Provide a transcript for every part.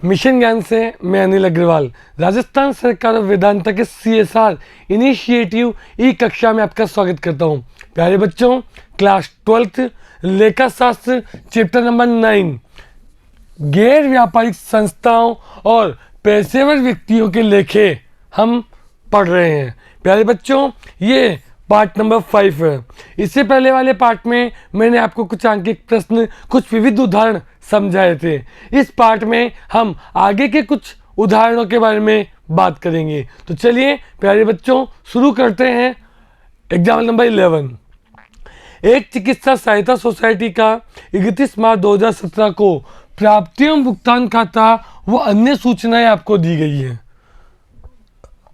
Mission ज्ञान से मैं अनिल अग्रवाल राजस्थान सरकार और वेदांता के CSR इनिशिएटिव ई कक्षा में आपका स्वागत करता हूं। प्यारे बच्चों, क्लास 12th लेखा शास्त्र चैप्टर नंबर 9 गैर व्यापारिक संस्थाओं और पेशेवर व्यक्तियों के लेखे हम पढ़ रहे हैं। प्यारे बच्चों, ये पार्ट नंबर 5 है। इससे पहले वाले पार्ट में मैंने आपको कुछ आंकिक प्रश्न, कुछ विविध उदाहरण समझाए थे। इस पार्ट में हम आगे के कुछ उदाहरणों के बारे में बात करेंगे। तो चलिए प्यारे बच्चों, शुरू करते हैं। Example number 11। एक चिकित्सा सहायता सोसाइटी का 31 मार्च 2017 को प्राप्ति एवं भुगतान खाता व अन्य सूचनाएं आपको दी गई है।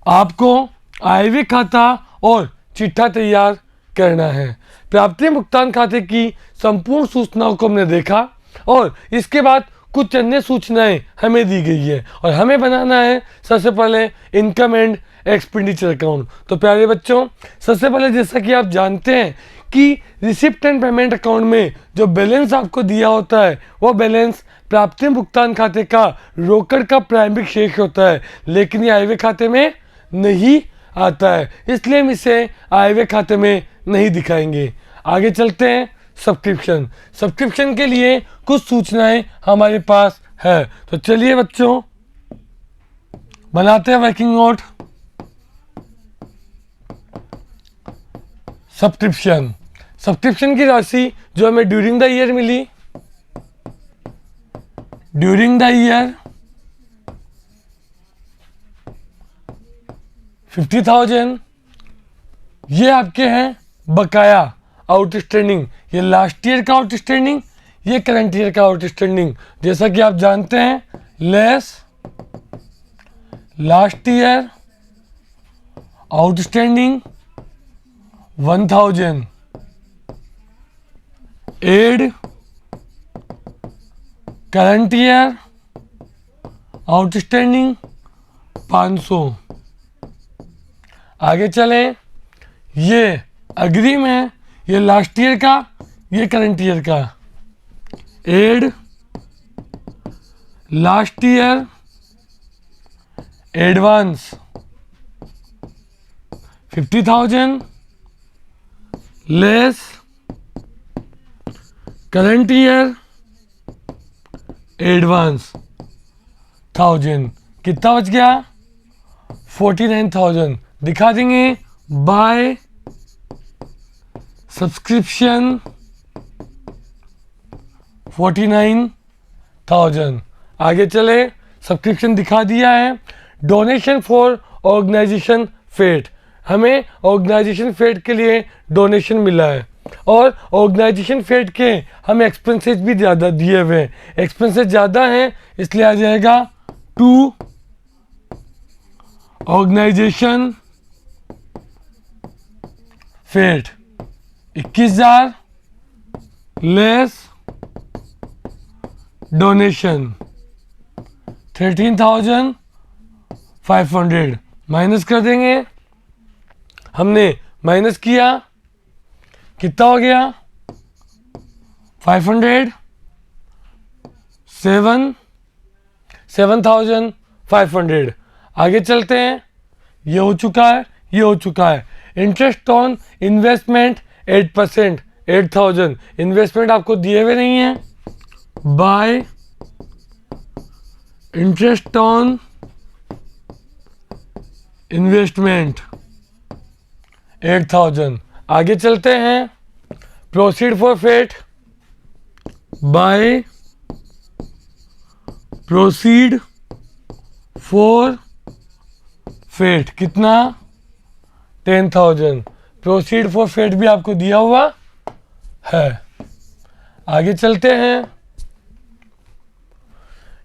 आपको आयव्यय खाता और चिट्ठा तैयार करना है। प्राप्ति भुगतान खाते की संपूर्ण सूचनाओं को हमने देखा और इसके बाद कुछ अन्य सूचनाएं हमें दी गई है और हमें बनाना है सबसे पहले इनकम एंड एक्सपेंडिचर अकाउंट। तो प्यारे बच्चों, सबसे पहले जैसा कि आप जानते हैं कि रिसिप्ट एंड पेमेंट अकाउंट में जो बैलेंस आपको दिया होता है वो बैलेंस प्राप्ति भुगतान खाते का रोकड़ का प्रारंभिक शेष होता है, लेकिन ये आयव्यय खाते में नहीं आता है, इसलिए हम इसे आयव्यय खाते में नहीं दिखाएंगे। आगे चलते हैं। सब्सक्रिप्शन के लिए कुछ सूचनाएं हमारे पास है। तो चलिए बच्चों, बनाते हैं वर्किंग नोट। सब्सक्रिप्शन की राशि जो हमें ड्यूरिंग द ईयर मिली, ड्यूरिंग द ईयर 50,000, ये आपके हैं बकाया आउटस्टैंडिंग। ये लास्ट ईयर का आउटस्टैंडिंग, ये करंट ईयर का आउटस्टैंडिंग। जैसा कि आप जानते हैं, less last year outstanding 1,000 add current year outstanding 500। आगे चलें। ये अग्रिम है, ये लास्ट ईयर का, ये करंट ईयर का। Add last year advance 50,000 less current year advance 1000। कितना बच गया? 49,000। दिखा देंगे बाय सब्सक्रिप्शन 49,000। आगे चले। सब्सक्रिप्शन दिखा दिया है। डोनेशन फॉर ऑर्गेनाइजेशन फेट, हमें ऑर्गेनाइजेशन फेट के लिए डोनेशन मिला है और ऑर्गेनाइजेशन फेट के हमें एक्सपेंसेस भी ज़्यादा दिए हुए हैं। एक्सपेंसेस ज़्यादा हैं इसलिए आ जाएगा to organisation fete 21,000 less donation 13,500। Minus कर देंगे। हमने माइनस किया, कितना हो गया? 500 7,500। आगे चलते हैं। ये हो चुका है, ये हो चुका है। Interest on investment 8%, 8,000। इन्वेस्टमेंट आपको दिए हुए नहीं है। By interest on investment 8,000। आगे चलते हैं। Proceed for fete, by proceed for fete कितना? 10,000। प्रोसीड फॉर फेट भी आपको दिया हुआ है। आगे चलते हैं।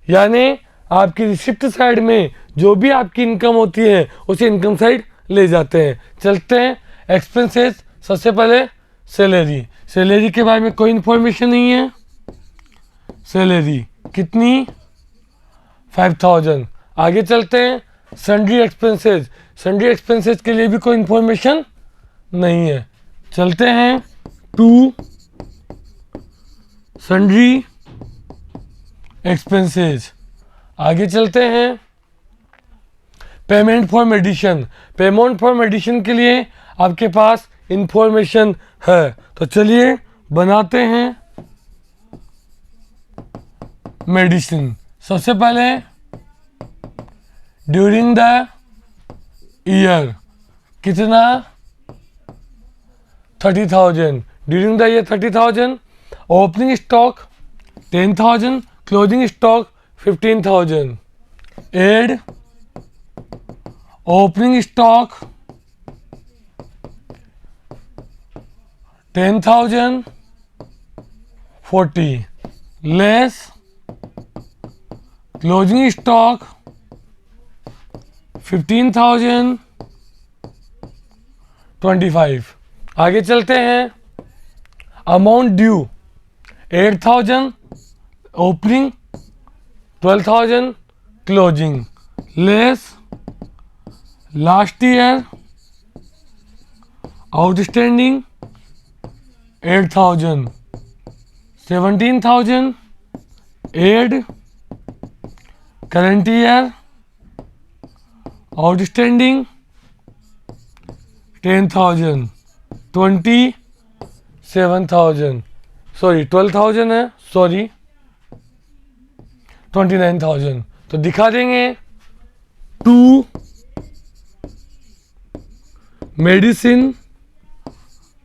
यानी आपकी रिसिप्ट साइड में जो भी आपकी इनकम होती है उसे इनकम साइड ले जाते हैं। चलते हैं एक्सपेंसेस। सबसे पहले सैलरी। सैलरी के बारे में कोई इंफॉर्मेशन नहीं है। सैलरी कितनी? 5,000। आगे चलते हैं। Sundry expenses. सन्ड्री एक्सपेंसेस के लिए भी कोई इंफॉर्मेशन नहीं है। चलते हैं टू सन्ड्री एक्सपेंसेस। आगे चलते हैं। Payment for medicine, payment for medicine के लिए आपके पास इंफॉर्मेशन है, तो चलिए बनाते हैं मेडिसिन। सबसे पहले ड्यूरिंग द ईयर कितना 30,000, during the year 30,000, opening stock 10,000, closing stock 15,000, add opening stock 10,000 40 less closing stock 15,000 25। आगे चलते हैं। Amount due 8,000 opening 12,000 closing less last year outstanding 8,000 17,000 add current year outstanding 10,000 27,000 sorry 12,000 है, सॉरी 29,000। तो दिखा देंगे टू मेडिसिन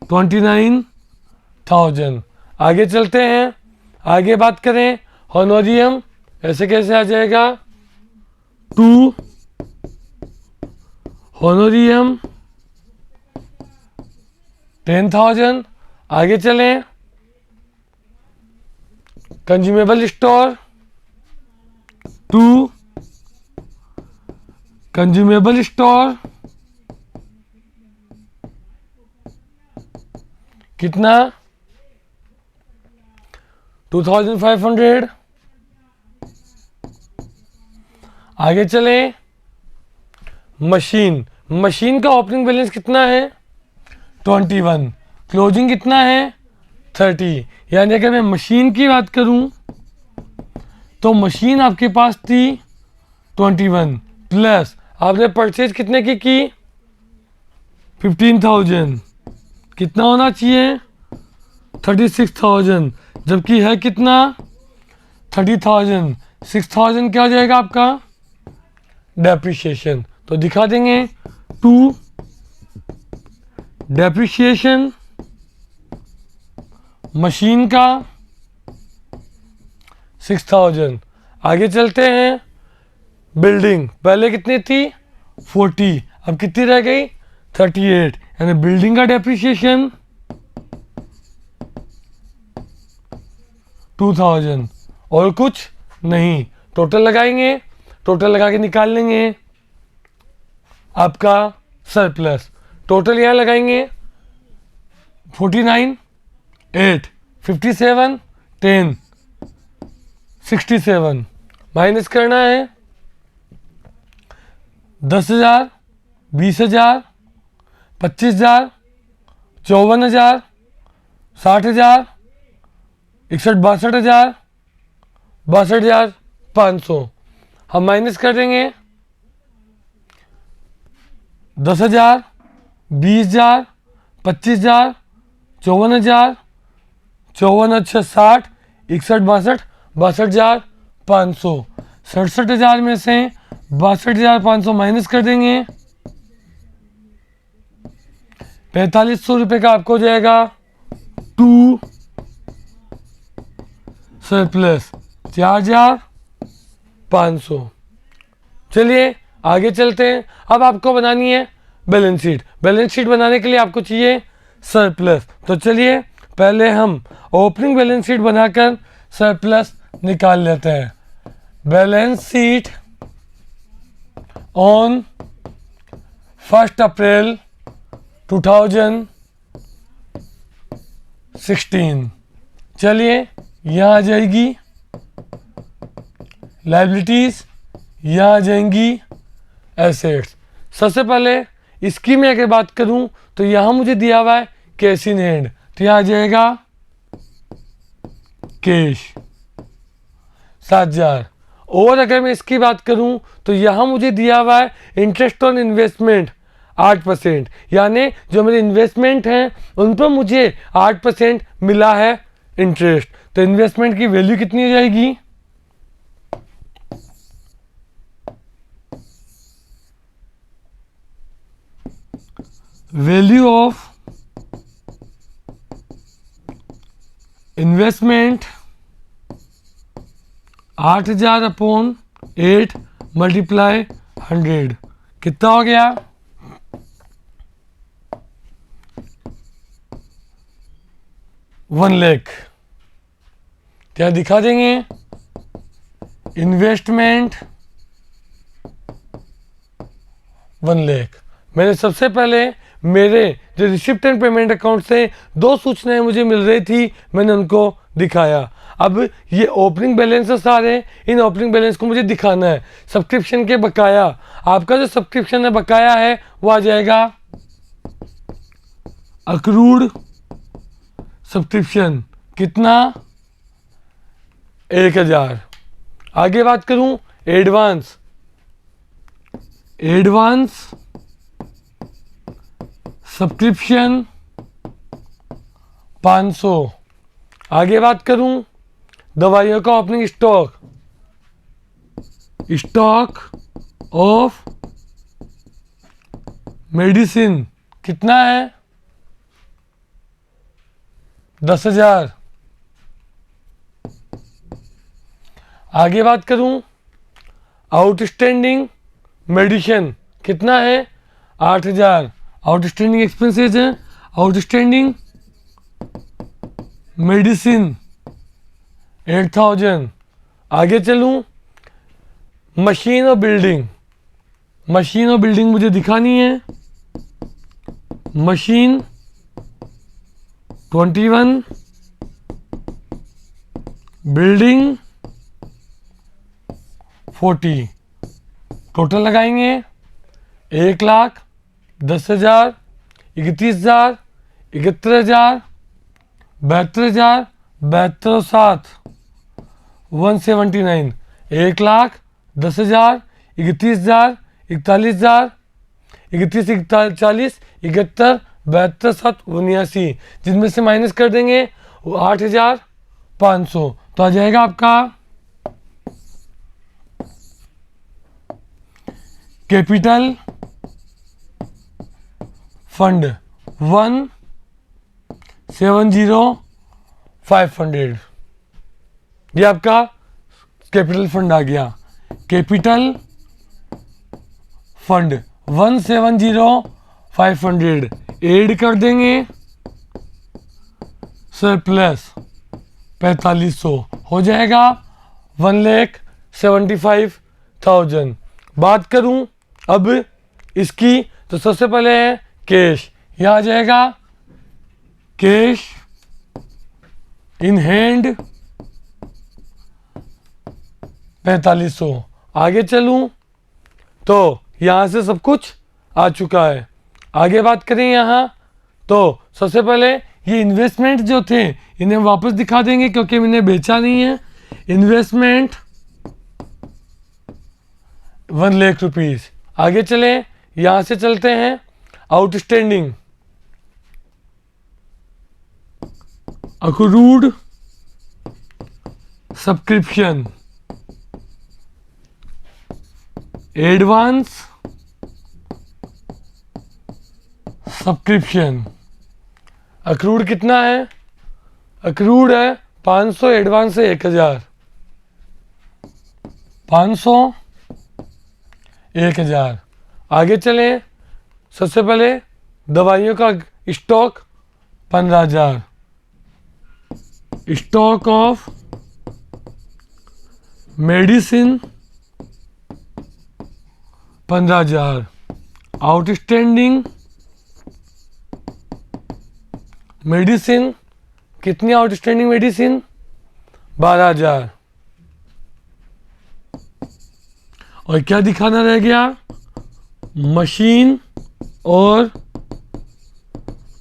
29,000। आगे चलते हैं। आगे बात करें होनोरियम, ऐसे कैसे आ जाएगा, टू होनोरियम 10,000। आगे चलें। Consumable store to consumable store कितना 2,500। आगे चलें। मशीन, मशीन का ओपनिंग बैलेंस कितना है 21, क्लोजिंग कितना है 30। यानी अगर मैं मशीन की बात करूं तो मशीन आपके पास थी 21 प्लस आपने परचेज कितने की 15,000, कितना होना चाहिए 36,000, जबकि है कितना 30,000। 6,000 क्या हो जाएगा आपका डेप्रिसिएशन। तो दिखा देंगे टू डेप्रिसिएशन मशीन का 6,000। आगे चलते हैं। बिल्डिंग पहले कितनी थी 40, अब कितनी रह गई 38, यानी बिल्डिंग का डेप्रिसिएशन 2,000 और कुछ नहीं। टोटल लगाएंगे, टोटल लगा के निकाल लेंगे आपका सरप्लस। टोटल यहाँ लगाएंगे 49 8 57 10 67 माइनस करना है 10,000 20,000 25,000 54,000 60,000 61 62,000 62,500। हम माइनस कर देंगे 10,000 20,000 25,000 54,000 54 60 61 62 62,500। 67,000 में से 62,500 माइनस कर देंगे 4,500 रुपये का आपको हो जाएगा टू सरप्लस 4,500। चलिए आगे चलते हैं। अब आपको बनानी है बैलेंस शीट। बैलेंस शीट बनाने के लिए आपको चाहिए सरप्लस। तो चलिए पहले हम ओपनिंग बैलेंस शीट बनाकर सरप्लस निकाल लेते हैं। बैलेंस शीट ऑन 1 अप्रैल 2016। चलिए यहाँ आ जाएगी लायबिलिटीज, यहाँ आ जाएंगी एसेट्स। सबसे पहले इसकी मैं अगर बात करूं तो यहाँ मुझे दिया हुआ है कैश इन हैंड, तो यहाँ आ जाएगा कैश 7,000 और अगर मैं इसकी बात करूं तो यहाँ मुझे दिया हुआ है इंटरेस्ट ऑन इन्वेस्टमेंट 8%, यानी जो मेरे इन्वेस्टमेंट हैं उन पर मुझे 8% मिला है इंटरेस्ट। तो इन्वेस्टमेंट की वैल्यू कितनी हो जाएगी? Value of investment 8000 upon 8 multiply 100 कितना हो गया? 1 लाख। क्या दिखा देंगे? इन्वेस्टमेंट 1 लाख। मैंने सबसे पहले मेरे जो रिसिप्ट एंड पेमेंट अकाउंट से 2 सूचनाएं मुझे मिल रही थी, मैंने उनको दिखाया। अब ये ओपनिंग बैलेंस है सारे, इन ओपनिंग बैलेंस को मुझे दिखाना है। सब्सक्रिप्शन के बकाया, आपका जो सब्सक्रिप्शन है बकाया है वो आ जाएगा अक्रूड सब्सक्रिप्शन, कितना? 1000। आगे बात करूं एडवांस सब्सक्रिप्शन 500। आगे बात करूं दवाइयों का ओपनिंग स्टॉक ऑफ मेडिसिन कितना है? 10,000। आगे बात करूं आउटस्टैंडिंग मेडिसिन कितना है? 8,000। आउटस्टैंडिंग एक्सपेंसेस है आउटस्टैंडिंग मेडिसिन 8,000। आगे चलूं मशीन और बिल्डिंग मुझे दिखानी है। Machine 21, building 40। टोटल लगाएंगे 1,10,000, 31,000, 71,000, 72,000, 72,7, 179। 1,10,000, 31,000, 41,000, 31, 40, 71, 72, 7, 79, जिनमें से माइनस कर देंगे वो 8,500। तो आ जाएगा आपका कैपिटल फंड 170,500। ये आपका कैपिटल फंड आ गया। कैपिटल फंड 170,500 ऐड कर देंगे सरप्लस 4,500 हो जाएगा 1,75,000। बात करूं अब इसकी तो सबसे पहले है कैश, यह आ जाएगा कैश इन हैंड 4,500। आगे चलूं तो यहां से सब कुछ आ चुका है। आगे बात करें यहाँ तो सबसे पहले ये इन्वेस्टमेंट जो थे इन्हें वापस दिखा देंगे क्योंकि इन्हें बेचा नहीं है। Investment 1 lakh rupees. आगे चले यहां से चलते हैं outstanding accrued subscription advance subscription. Accrued कितना है? अक्रूड है 500, एडवांस है 1,000। 500, 1,000। आगे चलें सबसे पहले दवाइयों का stock 15,000। Stock of medicine 15,000। Outstanding medicine कितनी? Outstanding medicine 12,000। और क्या दिखाना रह गया? मशीन और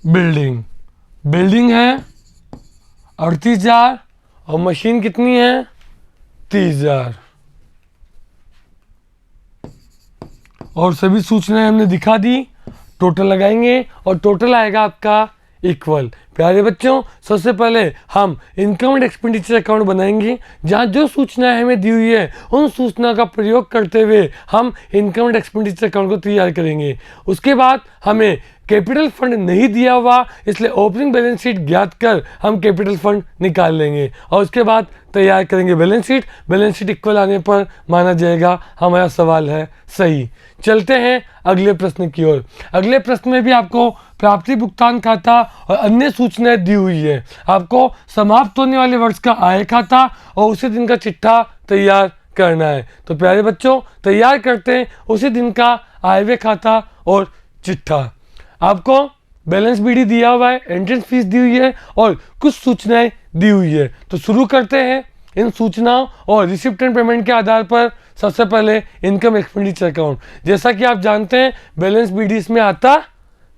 बिल्डिंग है 38,000 और मशीन कितनी है? 30,000। और सभी सूचनाएं हमने दिखा दी। टोटल लगाएंगे और टोटल आएगा आपका इक्वल। प्यारे बच्चों, सबसे पहले हम इनकम एंड एक्सपेंडिचर अकाउंट बनाएंगे, जहाँ जो सूचनाएं हमें दी हुई है उन सूचना का प्रयोग करते हुए हम इनकम एंड एक्सपेंडिचर अकाउंट को तैयार करेंगे। उसके बाद हमें कैपिटल फंड नहीं दिया हुआ, इसलिए ओपनिंग बैलेंस शीट ज्ञात कर हम कैपिटल फंड निकाल लेंगे और उसके बाद तैयार करेंगे balance sheet. Balance sheet equal आने पर माना जाएगा हमारा सवाल है सही। चलते हैं अगले प्रश्न की ओर। अगले प्रश्न में भी आपको प्राप्ति भुगतान खाता और अन्य सूचनाएं दी हुई है। आपको समाप्त होने वाले वर्ष का आय खाता और उसी दिन का चिट्ठा तैयार करना है। तो प्यारे बच्चों, तैयार करते हैं उसी दिन का आय व्यय खाता और चिट्ठा। आपको बैलेंस बीडी दिया हुआ है, एंट्रेंस फीस दी हुई है और कुछ सूचनाएं दी हुई है। तो शुरू करते हैं इन सूचनाओं और रिसिप्ट एंड पेमेंट के आधार पर। सबसे पहले इनकम एक्सपेंडिचर अकाउंट। जैसा कि आप जानते हैं बैलेंस बीडी इसमें आता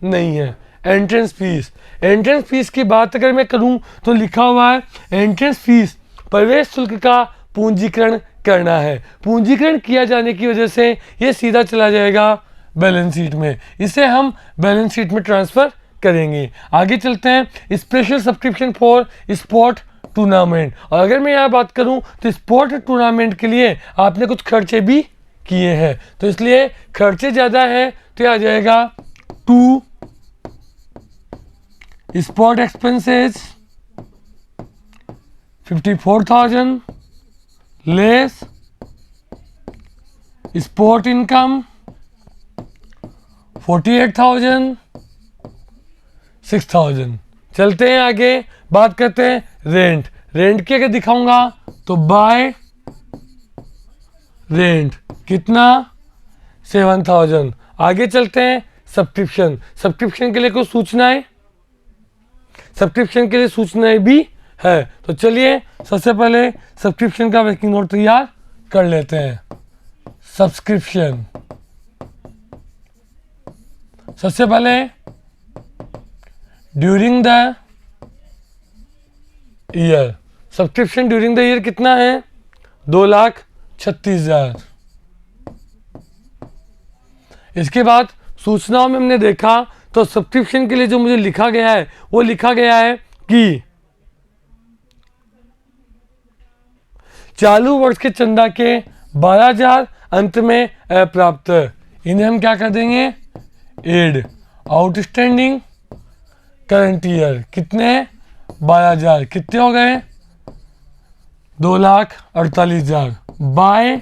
नहीं है। एंट्रेंस फीस, एंट्रेंस फीस की बात अगर मैं करूं तो लिखा हुआ है एंट्रेंस फीस प्रवेश शुल्क का पूंजीकरण करना है। पूंजीकरण किया जाने की वजह से ये सीधा चला जाएगा बैलेंस शीट में, इसे हम बैलेंस शीट में ट्रांसफर करेंगे। आगे चलते हैं special subscription for sport tournament. और अगर मैं यहाँ बात करूँ तो स्पोर्ट टूर्नामेंट के लिए आपने कुछ खर्चे भी किए हैं, तो इसलिए खर्चे ज़्यादा हैं तो यह आ जाएगा to sport expenses 54,000 less sport income 48,000 6,000। चलते हैं आगे, बात करते हैं रेंट। रेंट की अगर दिखाऊंगा तो बाय रेंट कितना 7,000। आगे चलते हैं सब्सक्रिप्शन। सब्सक्रिप्शन के लिए कुछ सूचनाएं, सब्सक्रिप्शन के लिए सूचनाएं भी है। तो चलिए सबसे पहले सब्सक्रिप्शन का वर्किंग नोट तैयार कर लेते हैं। सब्सक्रिप्शन, सबसे पहले during the year, subscription during the year कितना है 2,36,000। इसके बाद सूचनाओं में हमने देखा तो सब्सक्रिप्शन के लिए जो मुझे लिखा गया है वो लिखा गया है कि चालू वर्ष के चंदा के 12,000 अंत में अप्राप्त, इन्हें हम क्या कर देंगे एड। आउटस्टैंडिंग करंट ईयर कितने 12,000, कितने हो गए 2,48,000 बाय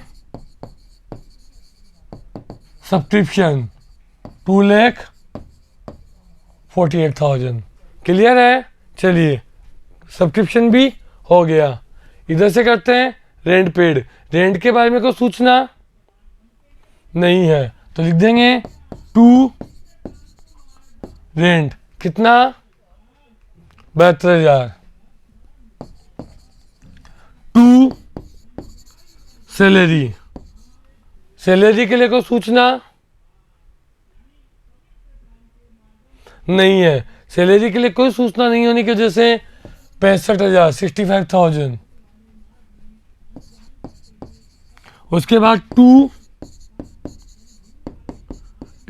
सब्सक्रिप्शन 2,48,000। क्लियर है। चलिए सब्सक्रिप्शन भी हो गया। इधर से करते हैं रेंट पेड। रेंट के बारे में कोई सूचना नहीं है तो लिख देंगे टू रेंट कितना 72,000। टू सैलरी, सैलरी के लिए कोई सूचना नहीं है। सैलरी के लिए कोई सूचना नहीं होने की वजह से 65,000 65,000। उसके बाद टू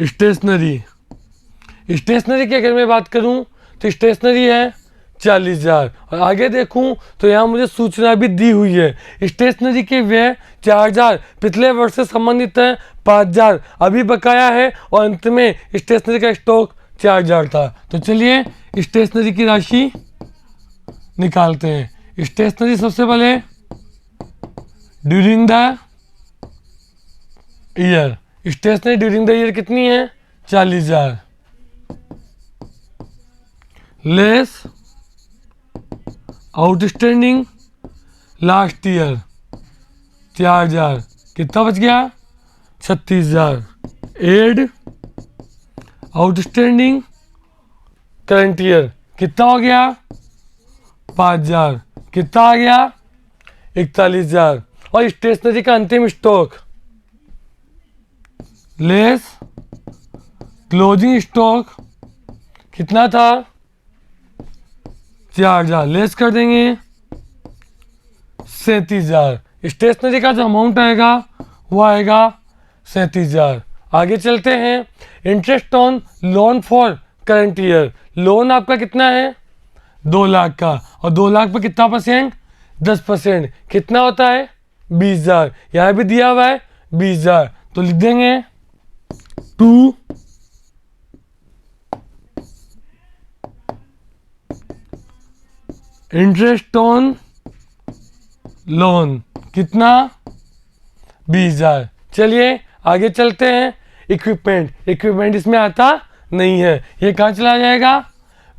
स्टेशनरी, स्टेशनरी की अगर मैं बात करूं तो स्टेशनरी है 40,000। और आगे देखूं तो यहाँ मुझे सूचना भी दी हुई है स्टेशनरी के व्यय 4,000 पिछले वर्ष से संबंधित है 5,000 अभी बकाया है और अंत में स्टेशनरी का स्टॉक 4,000 था। तो चलिए स्टेशनरी की राशि निकालते हैं। स्टेशनरी सबसे पहले during the year, stationery during the year कितनी है 40,000 लेस आउटस्टैंडिंग लास्ट ईयर 4,000, कितना बच गया 36,000 एड आउटस्टैंडिंग करंट ईयर कितना हो गया 5,000, कितना आ गया 41,000 और स्टेशनरी का अंतिम स्टॉक लेस क्लोजिंग स्टॉक कितना था 4,000 लेस कर देंगे 37,000। स्टेशनरी का जो अमाउंट आएगा वो आएगा 37,000। आगे चलते हैं। Interest on loan for current year, loan आपका कितना है 2 लाख का, और 2 लाख पे कितना परसेंट 10%, कितना होता है 20,000। यहाँ भी दिया हुआ है 20,000, तो लिख देंगे 2 इंटरेस्ट ऑन लोन कितना 20,000। चलिए आगे चलते हैं। इक्विपमेंट, इक्विपमेंट इसमें आता नहीं है, ये कहाँ चला जाएगा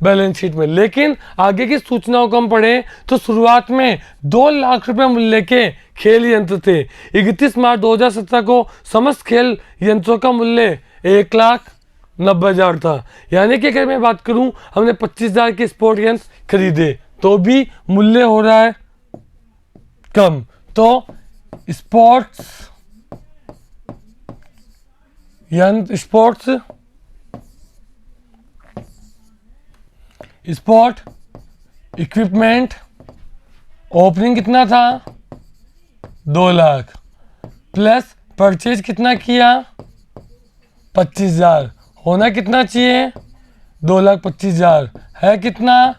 बैलेंस शीट में। लेकिन आगे की सूचनाओं को हम पढ़े तो शुरुआत में 2 लाख रुपए मूल्य के खेल यंत्र थे। 31 मार्च 2017 को समस्त खेल यंत्रों का मूल्य 1,90,000 था। यानी कि अगर मैं बात करूं हमने 25,000 के स्पोर्ट यंत्र खरीदे तो भी मूल्य हो रहा है कम। तो स्पोर्ट्स यंत्र, स्पोर्ट इक्विपमेंट ओपनिंग कितना था 2 लाख, प्लस परचेज कितना किया 25,000, होना कितना चाहिए 2,25,000, है कितना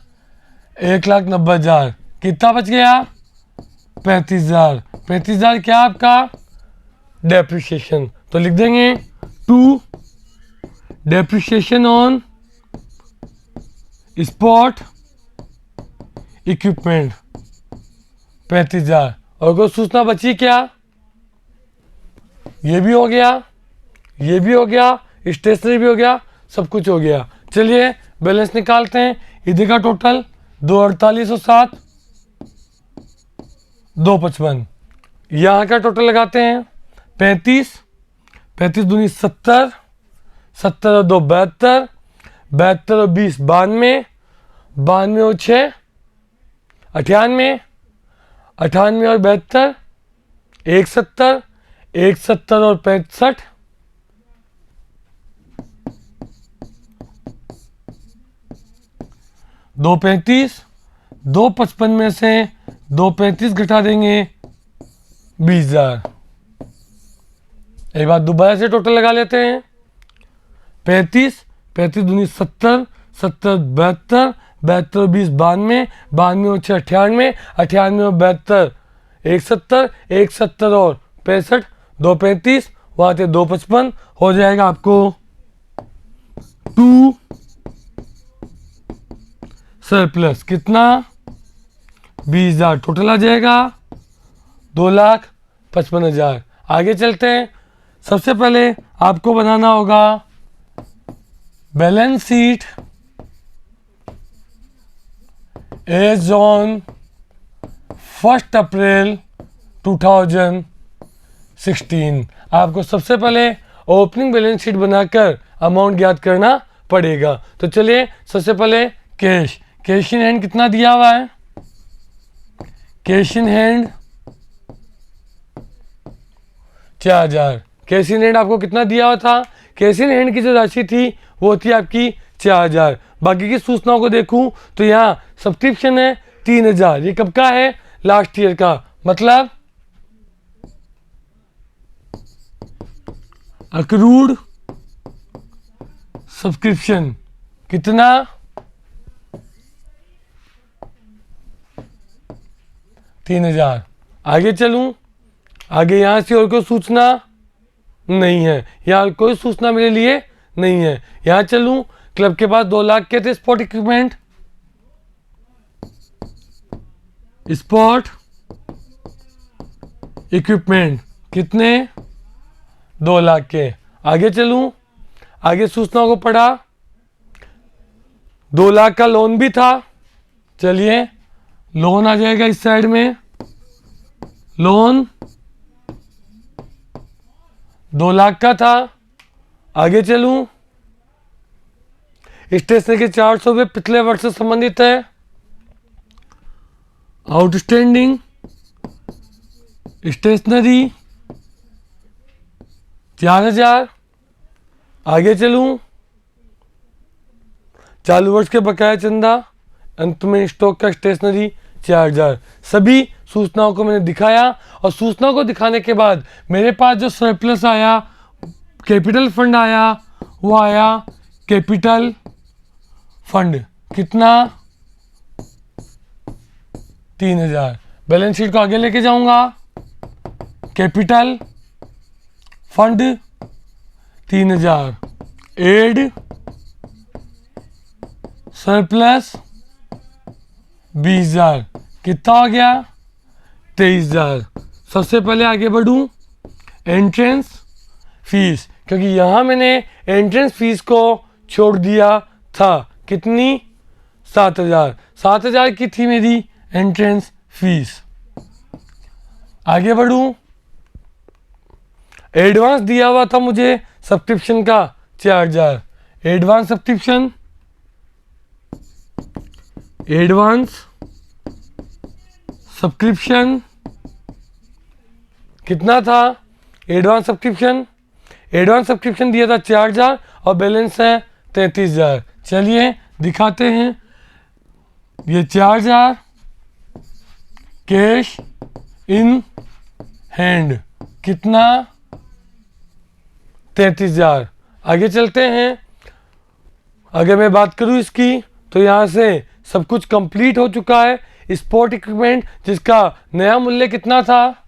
1,90,000, कितना बच गया 35,000। 35,000 क्या आपका डेप्रिसिएशन, तो लिख देंगे 2 डेप्रिसिएशन ऑन स्पोर्ट इक्विपमेंट 35,000। और कोई सूचना बची क्या, ये भी हो गया, ये भी हो गया, स्टेशनरी भी हो गया, सब कुछ हो गया। चलिए बैलेंस निकालते हैं। इधर का टोटल 2,48,7 2,55, यहाँ का टोटल लगाते हैं 35, 35 दूनी 70, 70 और 2 72, 72 और 20 92, 92 और 6 98, 98 और 72 170, 170 और 65 2,35, 2,55 में से 2,35 घटा देंगे 20,000। एक बार दोबारा से टोटल लगा लेते हैं। 35, 35 दूनी 70, 70 72, 72 और 20 92, 92 और 6 98, 98 और 72 170, 170 और 65 2,35, वहाँ से 2,55 हो जाएगा आपको 2 सरप्लस कितना 20,000, टोटल आ जाएगा 2,55,000। आगे चलते हैं। सबसे पहले आपको बनाना होगा बैलेंस शीट एज ऑन 1 अप्रैल 2016। आपको सबसे पहले ओपनिंग बैलेंस शीट बनाकर अमाउंट ज्ञात करना पड़ेगा। तो चलिए सबसे पहले कैश इन हैंड कितना दिया हुआ है, cash in hand 4,000। Cash in hand आपको कितना दिया हुआ था, कैश इन हैंड की जो राशि थी वो थी आपकी 4,000। बाकी की सूचनाओं को देखूं तो यहाँ सब्सक्रिप्शन है 3,000, ये कब का है लास्ट ईयर का, मतलब अक्रूड सब्सक्रिप्शन कितना 3,000। आगे चलूं, आगे यहाँ से और कोई सूचना नहीं है, यहाँ कोई सूचना मेरे लिए नहीं है। यहाँ चलूं, क्लब के पास 2 लाख के थे स्पोर्ट इक्विपमेंट, स्पोर्ट इक्विपमेंट कितने 2 लाख के। आगे चलूं, आगे सूचनाओं को पढ़ा, 2 लाख का लोन भी था। चलिए लोन आ जाएगा इस साइड में, लोन 2 लाख का था। आगे चलूं, स्टेशनरी के 400 रुपये पिछले वर्ष से संबंधित है। Outstanding stationery 4,000। आगे चलूं, चालू वर्ष के बकाया चंदा, अंत में स्टॉक का स्टेशनरी 4,000। सभी सूचनाओं को मैंने दिखाया और सूचनाओं को दिखाने के बाद मेरे पास जो सरप्लस आया कैपिटल फंड आया वो आया कैपिटल फंड, कितना 3000। बैलेंस शीट को आगे लेके जाऊंगा, कैपिटल फंड 3000, एड सरप्लस 20000, कितना हो गया 23000। सबसे पहले आगे बढ़ूं, एंट्रेंस फीस, क्योंकि यहां मैंने एंट्रेंस फीस को छोड़ दिया था, कितनी 7000, 7000 की थी मेरी एंट्रेंस फीस। आगे बढ़ूं, एडवांस दिया हुआ था मुझे सब्सक्रिप्शन का 4000, एडवांस सब्सक्रिप्शन, एडवांस सब्सक्रिप्शन कितना था, एडवांस सब्सक्रिप्शन दिया था 4000 और बैलेंस है 33000। चलिए दिखाते हैं, ये 4000 कैश इन हैंड, कितना 33000। आगे चलते हैं, अगर मैं बात करूं इसकी तो यहां से सब कुछ कंप्लीट हो चुका है। स्पोर्ट इक्विपमेंट जिसका नया मूल्य कितना था,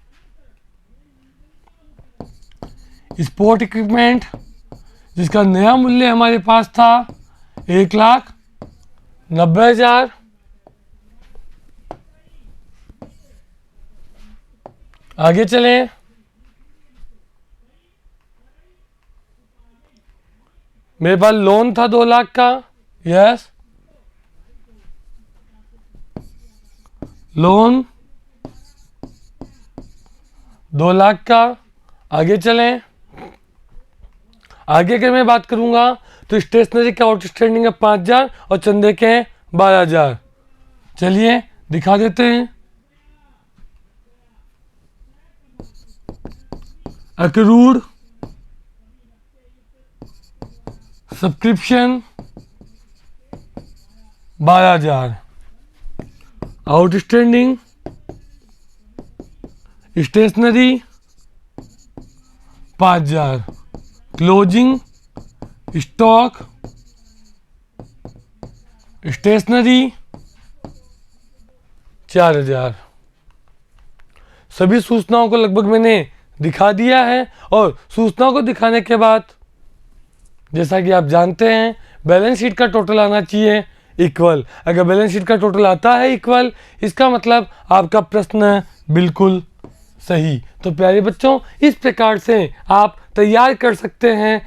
स्पोर्ट इक्विपमेंट जिसका नया मूल्य हमारे पास था 1,90,000। आगे चलें, मेरे पास लोन था 2 लाख का, यस, लोन 2 लाख का। आगे चलें, आगे अगर मैं बात करूंगा तो स्टेशनरी का आउटस्टैंडिंग है 5000 और चंदे के हैं 12000। चलिए दिखा देते हैं, accrued subscription 12000, outstanding stationery 5000, closing stock stationery 4000। सभी सूचनाओं को लगभग मैंने दिखा दिया है और सूचनाओं को दिखाने के बाद जैसा कि आप जानते हैं बैलेंस शीट का टोटल आना चाहिए इक्वल। अगर बैलेंस शीट का टोटल आता है इक्वल, इसका मतलब आपका प्रश्न बिल्कुल सही। तो प्यारे बच्चों, इस प्रकार से आप तैयार कर सकते हैं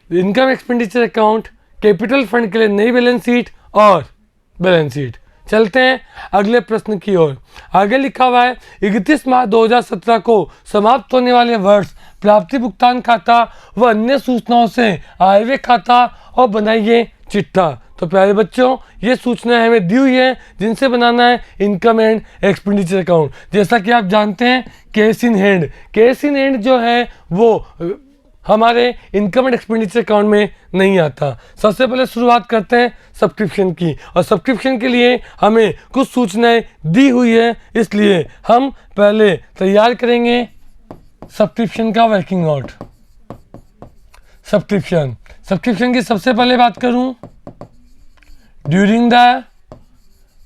income expenditure account, capital fund के लिए नई बैलेंस शीट और बैलेंस शीट। चलते हैं अगले प्रश्न की ओर। आगे लिखा हुआ है 31 मार्च 2017 को समाप्त होने वाले वर्ष प्राप्ति भुगतान खाता व अन्य सूचनाओं से आय व्यय खाता और बनाइए चिट्ठा। तो प्यारे बच्चों, ये सूचनाएं हमें दी हुई है जिनसे बनाना है इनकम एंड एक्सपेंडिचर अकाउंट। जैसा कि आप जानते हैं cash in hand, cash in hand जो है वो हमारे इनकम एंड एक्सपेंडिचर अकाउंट में नहीं आता। सबसे पहले शुरुआत करते हैं सब्सक्रिप्शन की, और सब्सक्रिप्शन के लिए हमें कुछ सूचनाएं दी हुई है, इसलिए हम पहले तैयार करेंगे सब्सक्रिप्शन का वर्किंग आउट। सब्सक्रिप्शन की सबसे पहले बात करूं, during the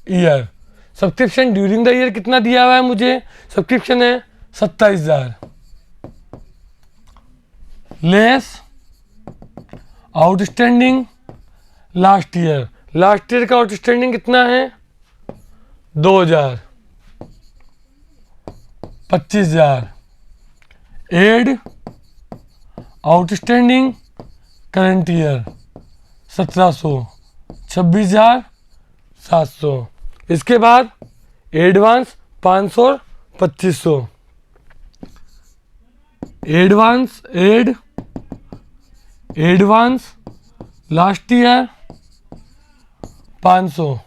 year, subscription during the year कितना दिया हुआ है मुझे, सब्सक्रिप्शन है 27,000 less outstanding last year, last year का आउटस्टैंडिंग कितना है 2,000, 25,000 एड आउटस्टैंडिंग करंट ईयर 1700, 26,700। इसके बाद एडवांस 500 और 2500, एडवांस लास्ट ईयर 500,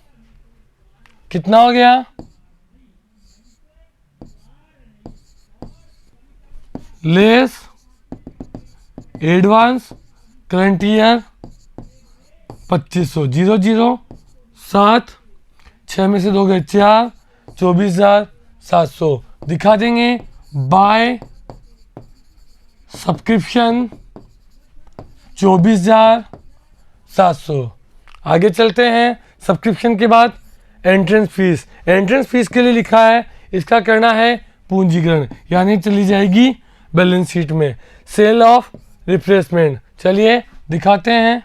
कितना हो गया, लेस एडवांस करंट ईयर 2500, 00 7, 6 में से 2 गए 4, 24,700 दिखा देंगे बाय सब्सक्रिप्शन 24,700। आगे चलते हैं। सब्सक्रिप्शन के बाद एंट्रेंस फीस, एंट्रेंस फीस के लिए लिखा है इसका करना है पूंजीकरण, यानी चली जाएगी बैलेंस शीट में। सेल ऑफ रिफ्रेशमेंट, चलिए दिखाते हैं।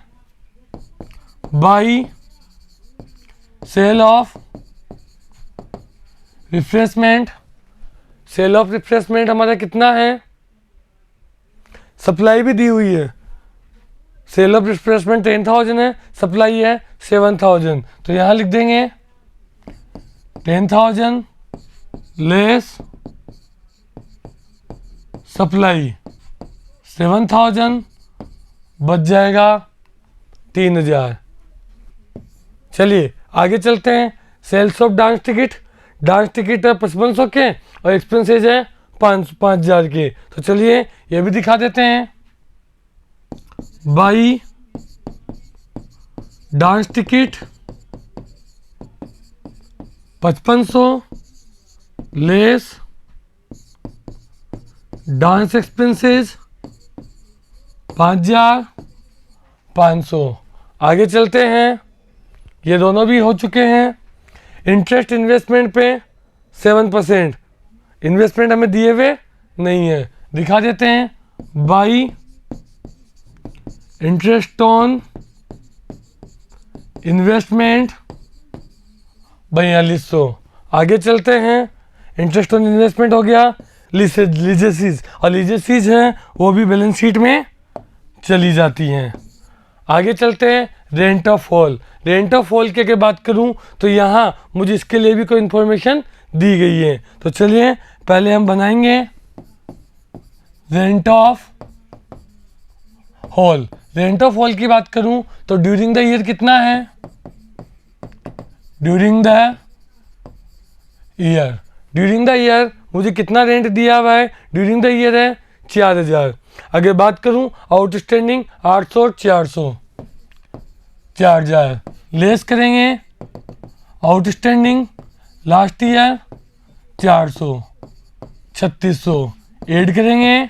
By sale of refreshment, sale of refreshment हमारा कितना है, सप्लाई भी दी हुई है। सेल ऑफ रिफ्रेशमेंट 10,000 है, सप्लाई है 7,000, तो यहाँ लिख देंगे 10,000 लेस सप्लाई 7,000, बच जाएगा 3,000। चलिए आगे चलते हैं। Sales of dance ticket, dance ticket है 5500 के और एक्सपेंसेज है 5,000 के, तो चलिए ये भी दिखा देते हैं। By dance ticket 5500 less dance expenses 5,500। आगे चलते हैं, ये दोनों भी हो चुके हैं। इंटरेस्ट इन्वेस्टमेंट पे 7%, इन्वेस्टमेंट हमें दिए हुए नहीं है, दिखा देते हैं। By interest on investment 4,200। आगे चलते हैं। इंटरेस्ट ऑन इन्वेस्टमेंट हो गया। लीजेसीज, और लीजेसीज हैं वो भी बैलेंस शीट में चली जाती हैं। आगे चलते हैं। Rent of hall, rent of hall के बात करूं तो यहाँ मुझे इसके लिए भी कोई इन्फॉर्मेशन दी गई है, तो चलिए पहले हम बनाएंगे rent of hall. Rent of hall की बात करूं तो ड्यूरिंग द ईयर कितना है, during the year, during the year मुझे कितना रेंट दिया हुआ है, ड्यूरिंग द ईयर है 4,000। अगर बात करूं आउटस्टैंडिंग 800 और 400, 4,000 लेस करेंगे आउटस्टैंडिंग लास्ट ईयर 400, 3,600 ऐड करेंगे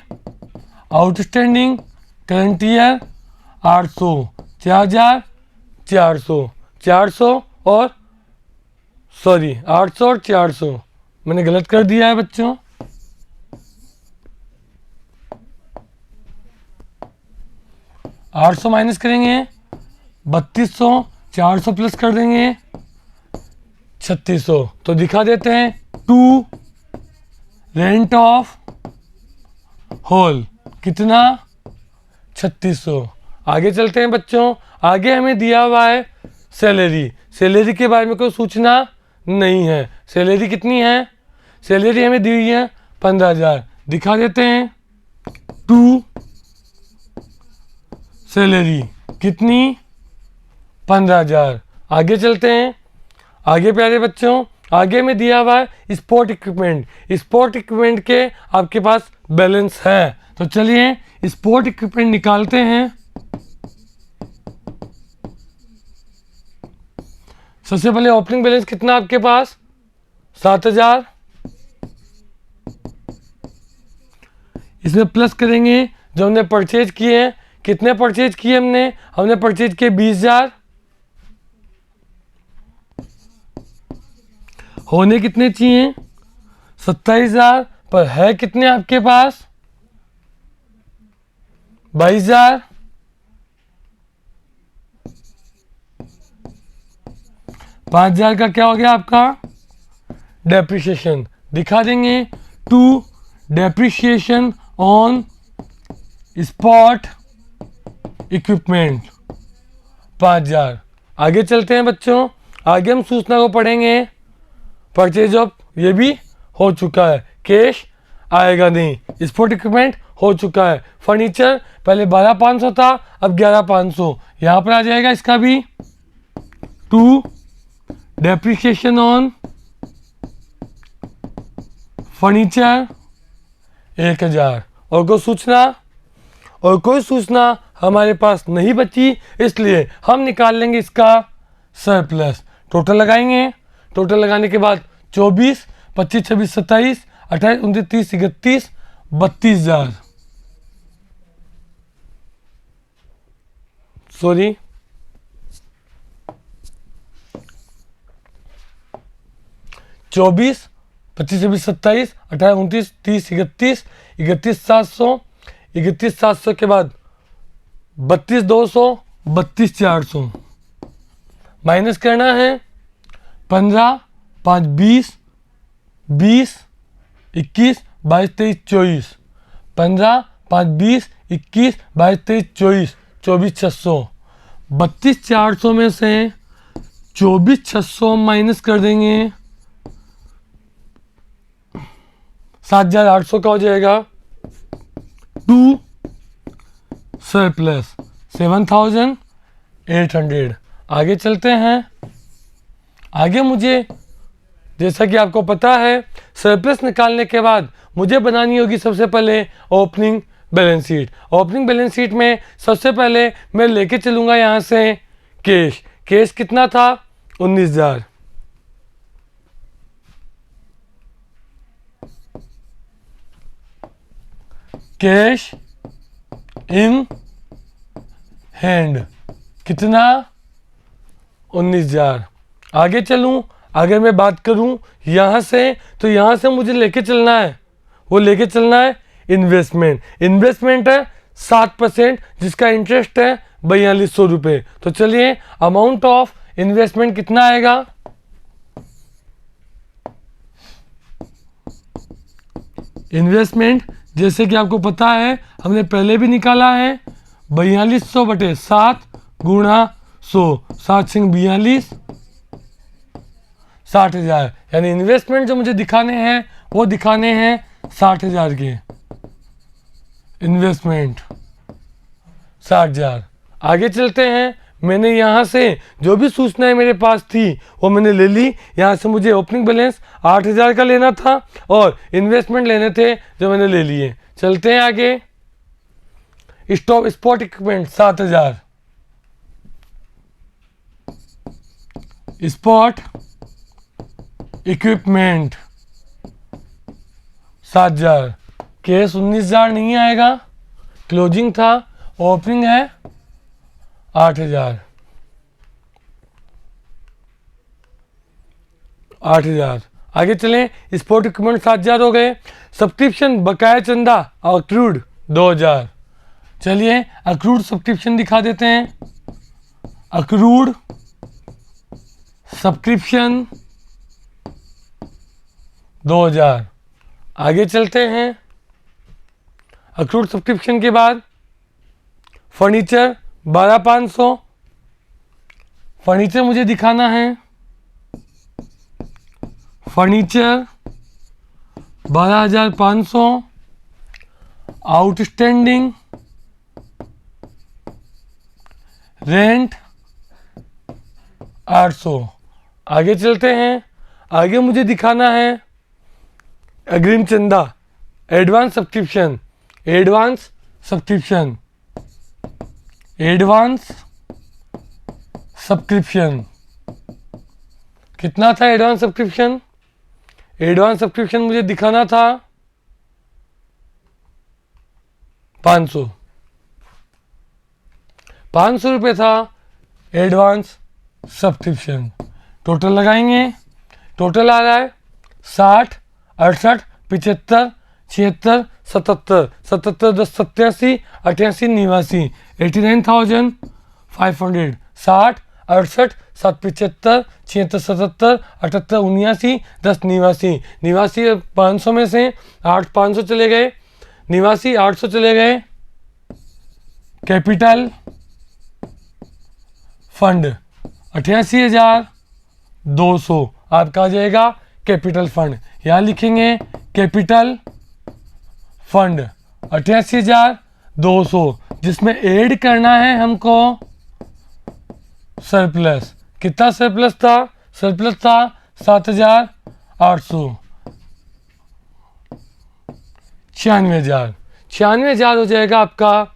आउटस्टैंडिंग करंट ईयर 800, 4,000, 400, 400 और 800 और 400, मैंने गलत कर दिया है बच्चों। आठ सौ माइनस करेंगे 3,200, 400 प्लस कर देंगे 3,600, तो दिखा देते हैं टू रेंट ऑफ होल कितना 3,600। आगे चलते हैं बच्चों। आगे हमें दिया हुआ है सैलरी, सैलरी के बारे में कोई सूचना नहीं है। सैलरी कितनी है, सैलरी हमें दी हुई है 15,000, दिखा देते हैं टू सैलरी कितनी 15,000। आगे चलते हैं। आगे प्यारे बच्चों, आगे में दिया हुआ है स्पोर्ट इक्विपमेंट, स्पोर्ट इक्विपमेंट के आपके पास बैलेंस है, तो चलिए स्पोर्ट इक्विपमेंट निकालते हैं। सबसे पहले ओपनिंग बैलेंस कितना आपके पास 7,000, इसमें प्लस करेंगे जो हमने परचेज किए हैं। कितने परचेज किए हमने परचेज किए 20,000, होने कितने चाहिए 27,000, पर है कितने आपके पास 22,000। 5,000 का क्या हो गया आपका डेप्रिसिएशन, दिखा देंगे to depreciation on sport equipment 5,000। आगे चलते हैं बच्चों। आगे हम सूचना को पढ़ेंगे परचेज ऑफ, ये भी हो चुका है, कैश आएगा नहीं। स्पोर्ट इक्विपमेंट हो चुका है। फर्नीचर पहले 12,500 था, अब 11,500, यहाँ पर आ जाएगा इसका भी टू डेप्रिसिएशन ऑन फर्नीचर 1,000। और कोई सूचना हमारे पास नहीं बची, इसलिए हम निकाल लेंगे इसका सरप्लस। टोटल लगाएंगे, टोटल लगाने के बाद 24, 25, 26, 27, 28, 29, 30, 31, 32,000। सॉरी, चौबीस, 25 26 27 18 29 30 31 31 700, 31 700 के बाद 32 200, 32 400 माइनस करना है। 15 5 20 20 21 22 23 24, 15 5 20 21 22 23 24, 24 600, 32 400 में से 24 600 माइनस कर देंगे, 7800 का हो जाएगा। 2 सरप्लस 7800। आगे चलते हैं। आगे मुझे, जैसा कि आपको पता है, सरप्लस निकालने के बाद मुझे बनानी होगी सबसे पहले opening balance sheet. Opening balance sheet में सबसे पहले मैं लेके चलूँगा यहाँ से कैश। कैश कितना था? 19,000। कैश इन हैंड कितना? 19,000। आगे चलूँ, अगर मैं बात करूँ यहाँ से, तो यहाँ से मुझे लेके चलना है, वो लेके चलना है इन्वेस्टमेंट। इन्वेस्टमेंट है 7%, जिसका इंटरेस्ट है 4200 रुपये। तो चलिए, अमाउंट ऑफ इन्वेस्टमेंट कितना आएगा? इन्वेस्टमेंट जैसे कि आपको पता है, हमने पहले भी निकाला है, 4200 बटे 7 गुणा 100, 7 सिंह 42, 60,000। यानी इन्वेस्टमेंट जो मुझे दिखाने हैं वो दिखाने हैं 60,000 के। इन्वेस्टमेंट 60,000। आगे चलते हैं। मैंने यहाँ से जो भी सूचनाएं मेरे पास थी वो मैंने ले ली। यहाँ से मुझे ओपनिंग बैलेंस 8,000 का लेना था और इन्वेस्टमेंट लेने थे जो मैंने ले लिए। चलते हैं आगे। Spot equipment 7,000। Spot equipment 7,000। Case 19,000 नहीं आएगा, क्लोजिंग था, ओपनिंग है 8,000। 8,000। आगे चलें। स्पोर्ट इक्विपमेंट 7,000 हो गए। सब्सक्रिप्शन बकाया चंदा अक्रूड 2,000। चलिए अक्रूड सब्सक्रिप्शन दिखा देते हैं। Accrued subscription 2,000। आगे चलते हैं। अक्रूड सब्सक्रिप्शन के बाद फर्नीचर 12,500। फर्नीचर मुझे दिखाना है। फर्नीचर 12,500। Outstanding rent 800। आगे चलते हैं। आगे मुझे दिखाना है अग्रिम चंदा, advance subscription. Advance subscription, advance subscription कितना था? एडवांस सब्सक्रिप्शन, एडवांस सब्सक्रिप्शन मुझे दिखाना था 500। 500 रुपये था एडवांस सब्सक्रिप्शन। टोटल लगाएंगे। टोटल आ रहा है 60 68 75 76 77 77 10 87 88 89 89,500। 60 68 7 75 76 77 78 89 10 89 89 500 में से 8 500 चले गए, 89 800 चले गए कैपिटल फंड। 88,200 आपका आ जाएगा कैपिटल फंड। यहाँ लिखेंगे कैपिटल फंड 88,200, जिसमें ऐड करना है हमको सरप्लस। कितना सरप्लस था? सरप्लस था 7,800। 96,000। 96,000 हो जाएगा आपका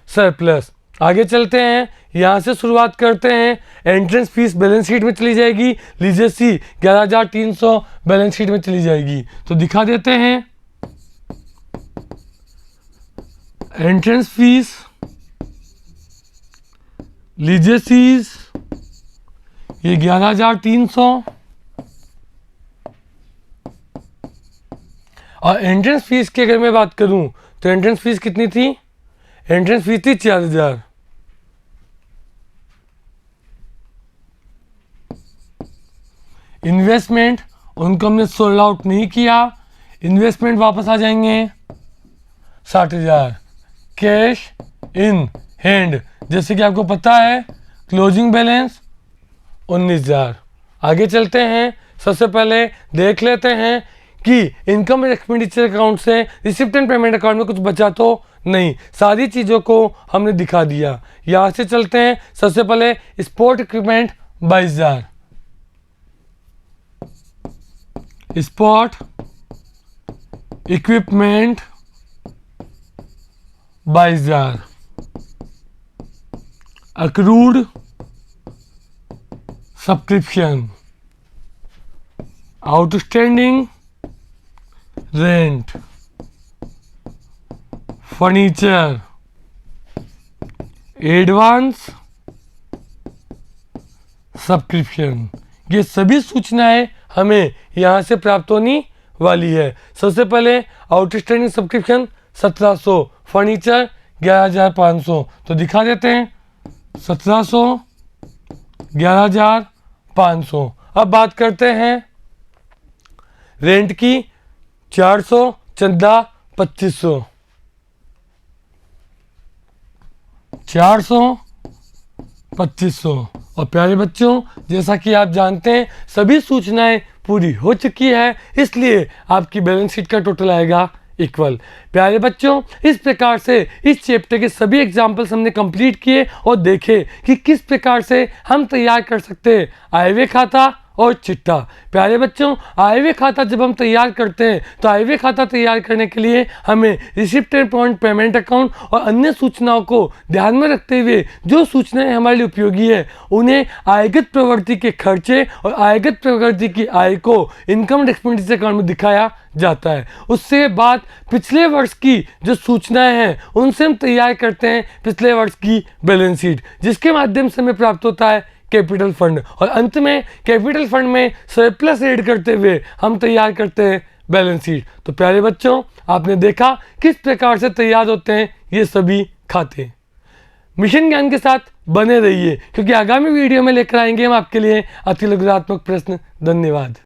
सरप्लस। आगे चलते हैं। यहाँ से शुरुआत करते हैं। एंट्रेंस फीस बैलेंस शीट में चली जाएगी। लीजेसी 11,300 बैलेंस शीट में चली जाएगी। तो दिखा देते हैं। एंट्रेंस फीस लीजेसीज ये 11,300 और एंट्रेंस फीस की अगर मैं बात करूं तो एंट्रेंस फीस कितनी थी? एंट्रेंस फीस थी 4,000। इन्वेस्टमेंट उनको हमने सोल्ड आउट नहीं किया, इन्वेस्टमेंट वापस आ जाएंगे 60,000। कैश इन हैंड जैसे कि आपको पता है क्लोजिंग बैलेंस 19,000। आगे चलते हैं, सबसे पहले देख लेते हैं कि इनकम एंड एक्सपेंडिचर अकाउंट से रिसिप्ट एंड पेमेंट अकाउंट में कुछ बचा तो नहीं, सारी चीज़ों को हमने दिखा दिया। यहाँ से चलते हैं, सबसे पहले sport equipment 22,000, sport equipment 22,000, accrued subscription, outstanding rent, furniture, advance subscription, ये सभी सूचनाएं हमें यहाँ से प्राप्त होने वाली है। सबसे पहले आउटस्टैंडिंग सब्सक्रिप्शन 1700, फर्नीचर 11,500, तो दिखा देते हैं 1700 11,500। अब बात करते हैं रेंट की, 400 चंदा 2500, 400 2500। और प्यारे बच्चों, जैसा कि आप जानते हैं सभी सूचनाएं पूरी हो चुकी है, इसलिए आपकी बैलेंस शीट का टोटल आएगा इक्वल। प्यारे बच्चों, इस प्रकार से इस चैप्टर के सभी एग्जाम्पल्स हमने कंप्लीट किए और देखे कि किस प्रकार से हम तैयार कर सकते हैं आय व्यय खाता और चिट्ठा। प्यारे बच्चों, आय व्यय खाता जब हम तैयार करते हैं तो आय व्यय खाता तैयार करने के लिए हमें रिसिप्ट एंड पेमेंट अकाउंट और अन्य सूचनाओं को ध्यान में रखते हुए जो सूचनाएं हमारे लिए उपयोगी है उन्हें आयगत प्रवृत्ति के खर्चे और आयगत प्रवृत्ति की आय को इनकम एंड एक्सपेंडिचर अकाउंट में दिखाया जाता है। उससे बाद पिछले वर्ष की जो सूचनाएं हैं उनसे हम तैयार करते हैं पिछले वर्ष की बैलेंस शीट, जिसके माध्यम से हमें प्राप्त होता है कैपिटल फंड, और अंत में कैपिटल फंड में सरप्लस ऐड करते हुए हम तैयार करते हैं बैलेंस शीट। तो प्यारे बच्चों, आपने देखा किस प्रकार से तैयार होते हैं ये सभी खाते। मिशन ज्ञान के साथ बने रहिए क्योंकि आगामी वीडियो में लेकर आएंगे हम आपके लिए अति लघुरात्मक प्रश्न। धन्यवाद।